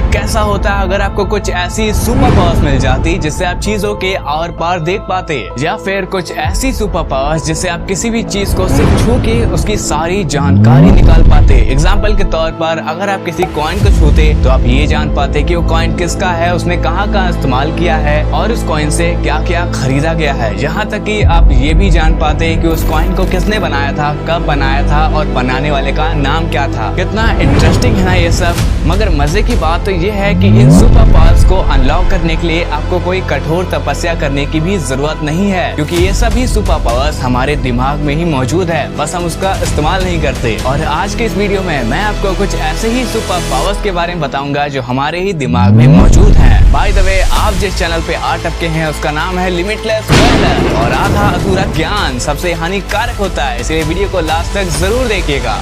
कैसा होता अगर आपको कुछ ऐसी सुपर पावर्स मिल जाती जिससे आप चीजों के आर पार देख पाते, या फिर कुछ ऐसी सुपर पावर्स जिससे आप किसी भी चीज को सिर्फ छू के उसकी सारी जानकारी निकाल पाते। एग्जाम्पल के तौर पर अगर आप किसी कॉइन को छूते तो आप ये जान पाते कि वो कॉइन किसका है, उसने कहाँ इस्तेमाल किया है और उस कॉइन से क्या क्या खरीदा गया है। यहाँ तक कि आप ये भी जान पाते कि उस कॉइन को किसने बनाया था, कब बनाया था और बनाने वाले का नाम क्या था। कितना इंटरेस्टिंग है ना ये सब। मगर मजे की बात तो ये है कि इन सुपर पावर्स को अनलॉक करने के लिए आपको कोई कठोर तपस्या करने की भी जरूरत नहीं है, क्योंकि ये सभी सुपर पावर्स हमारे दिमाग में ही मौजूद है, बस हम उसका इस्तेमाल नहीं करते। और आज के इस वीडियो में मैं आपको कुछ ऐसे ही सुपर पावर्स के बारे में बताऊंगा जो हमारे ही दिमाग में मौजूद है। बाय द वे, आप जिस चैनल पे आ टपके हैं उसका नाम है लिमिटलेस वर्ल्ड, और आधा अधूरा ज्ञान सबसे हानिकारक होता है, इसलिए वीडियो को लास्ट तक जरूर देखिएगा।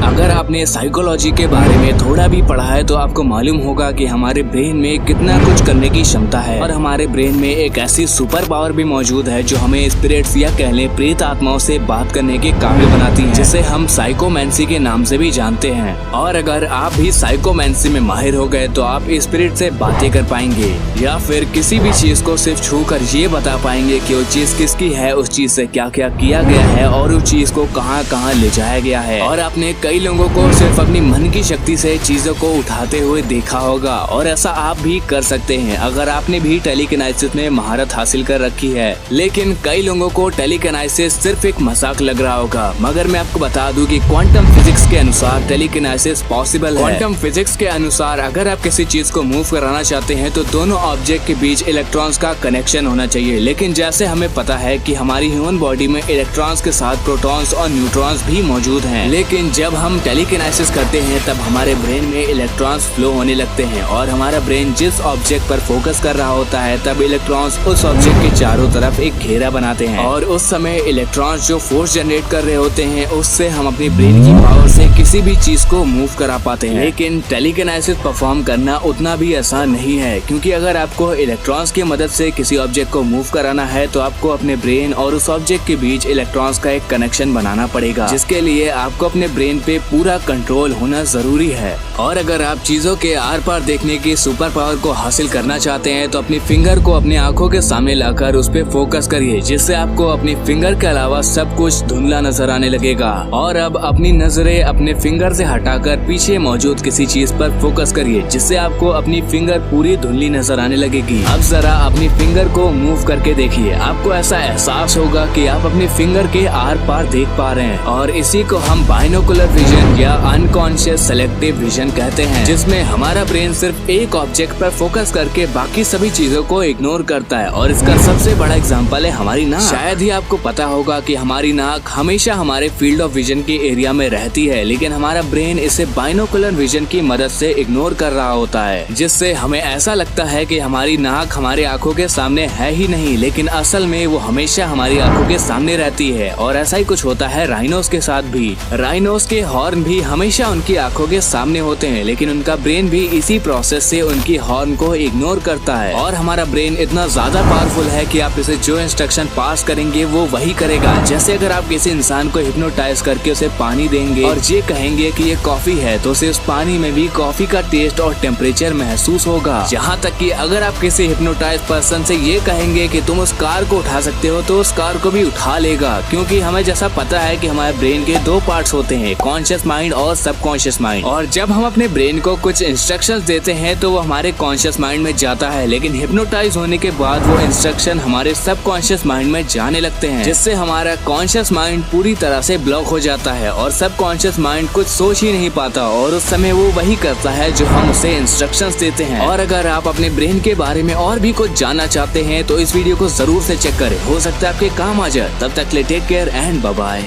अगर आपने साइकोलॉजी के बारे में थोड़ा भी पढ़ा है तो आपको मालूम होगा कि हमारे ब्रेन में कितना कुछ करने की क्षमता है, और हमारे ब्रेन में एक ऐसी सुपर पावर भी मौजूद है जो हमें स्पिरिट्स या कह लें प्रेत आत्माओं से बात करने के काबिल बनाती है, जिसे हम साइकोमेंसी के नाम से भी जानते हैं। और अगर आप भी साइकोमेंसी में माहिर हो गए तो आप स्पिरिट से बातें कर पाएंगे, या फिर किसी भी चीज को सिर्फ छू कर ये बता पाएंगे कि वो चीज किसकी है, उस चीज से क्या क्या किया गया है और उस चीज को कहाँ कहाँ ले जाया गया है। और आपने कई लोगों को सिर्फ अपनी मन की शक्ति से चीजों को उठाते हुए देखा होगा, और ऐसा आप भी कर सकते हैं अगर आपने भी टेलीकिनेसिस में महारत हासिल कर रखी है। लेकिन कई लोगों को टेलीकिनेसिस सिर्फ एक मजाक लग रहा होगा, मगर मैं आपको बता दूं कि क्वांटम फिजिक्स के अनुसार टेलीकिनेसिस पॉसिबल है। क्वांटम फिजिक्स के अनुसार अगर आप किसी चीज को मूव कराना चाहते हैं तो दोनों ऑब्जेक्ट के बीच इलेक्ट्रॉन्स का कनेक्शन होना चाहिए। लेकिन जैसे हमें पता है कि हमारी ह्यूमन बॉडी में इलेक्ट्रॉन्स के साथ प्रोटॉन्स और न्यूट्रॉन्स भी मौजूद हैं, लेकिन जब हम टेलीकिनेसिस करते हैं तब हमारे ब्रेन में इलेक्ट्रॉन्स फ्लो होने लगते हैं, और हमारा ब्रेन जिस ऑब्जेक्ट पर फोकस कर रहा होता है तब इलेक्ट्रॉन्स उस ऑब्जेक्ट के चारों तरफ एक घेरा बनाते हैं, और उस समय इलेक्ट्रॉन्स जो फोर्स जनरेट कर रहे होते हैं उससे हम अपनी ब्रेन की पावर से किसी भी चीज को मूव करा पाते हैं। लेकिन टेलीकिनेसिस परफॉर्म करना उतना भी आसान नहीं है, क्योंकि अगर आपको इलेक्ट्रॉन्स की मदद से किसी ऑब्जेक्ट को मूव कराना है तो आपको अपने ब्रेन और उस ऑब्जेक्ट के बीच इलेक्ट्रॉन्स का एक कनेक्शन बनाना पड़ेगा, जिसके लिए आपको अपने ब्रेन पे पूरा कंट्रोल होना जरूरी है। और अगर आप चीजों के आर पार देखने की सुपर पावर को हासिल करना चाहते हैं तो अपनी फिंगर को अपनी आंखों के सामने लाकर उस पे फोकस करिए, जिससे आपको अपनी फिंगर के अलावा सब कुछ धुंधला नजर आने लगेगा। और अब अपनी नजरें अपने फिंगर से हटाकर पीछे मौजूद किसी चीज पर फोकस करिए, जिससे आपको अपनी फिंगर पूरी धुंधली नजर आने लगेगी। अब जरा अपनी फिंगर को मूव करके देखिए, आपको ऐसा एहसास होगा कि आप अपनी फिंगर के आर पार देख पा रहे हैं, और इसी को हम बाइनोकुलर विजन या अनकॉन्शियस सेलेक्टिव विजन कहते हैं, जिसमें हमारा ब्रेन सिर्फ एक ऑब्जेक्ट पर फोकस करके बाकी सभी चीजों को इग्नोर करता है। और इसका सबसे बड़ा एग्जांपल है हमारी नाक। शायद ही आपको पता होगा कि हमारी नाक हमेशा हमारे फील्ड ऑफ विजन के एरिया में रहती है, लेकिन हमारा ब्रेन इसे बाइनोकुलर विजन की मदद से इग्नोर कर रहा होता है, जिससे हमें ऐसा लगता है कि हमारी नाक हमारी आंखों के सामने है ही नहीं, लेकिन असल में वो हमेशा हमारी आंखों के सामने रहती है। और ऐसा ही कुछ होता है राइनोस के साथ भी। राइनोस के हॉर्न भी हमेशा उनकी आंखों के सामने होते हैं, लेकिन उनका ब्रेन भी इसी प्रोसेस से उनकी हॉर्न को इग्नोर करता है। और हमारा ब्रेन इतना ज्यादा पावरफुल है कि आप इसे जो इंस्ट्रक्शन पास करेंगे वो वही करेगा। जैसे अगर आप किसी इंसान को हिप्नोटाइज करके उसे पानी देंगे और ये कहेंगे कि ये कॉफी है, तो उसे उस पानी में भी कॉफी का टेस्ट और टेम्परेचर महसूस होगा। यहाँ तक कि अगर आप किसी हिप्नोटाइज पर्सन से ये कहेंगे कि तुम उस कार को उठा सकते हो, तो उस कार को भी उठा लेगा, क्योंकि हमें जैसा पता है कि हमारे ब्रेन के दो पार्ट्स होते हैं, कॉन्शियस माइंड और सबकॉन्शियस माइंड। और जब हम अपने ब्रेन को कुछ इंस्ट्रक्शंस देते हैं तो वो हमारे कॉन्शियस माइंड में जाता है, लेकिन हिप्नोटाइज होने के बाद वो इंस्ट्रक्शन हमारे सबकॉन्शियस माइंड में जाने लगते हैं, जिससे हमारा कॉन्शियस माइंड पूरी तरह से ब्लॉक हो जाता है और सबकॉन्शियस माइंड कुछ सोच ही नहीं पाता, और उस समय वो वही करता है जो हम उसे इंस्ट्रक्शंस देते हैं। और अगर आप अपने ब्रेन के बारे में और भी कुछ जानना चाहते हैं तो इस वीडियो को जरूर से चेक करें, हो सकता है आपके काम आ जाए। तब तक take care and bye bye.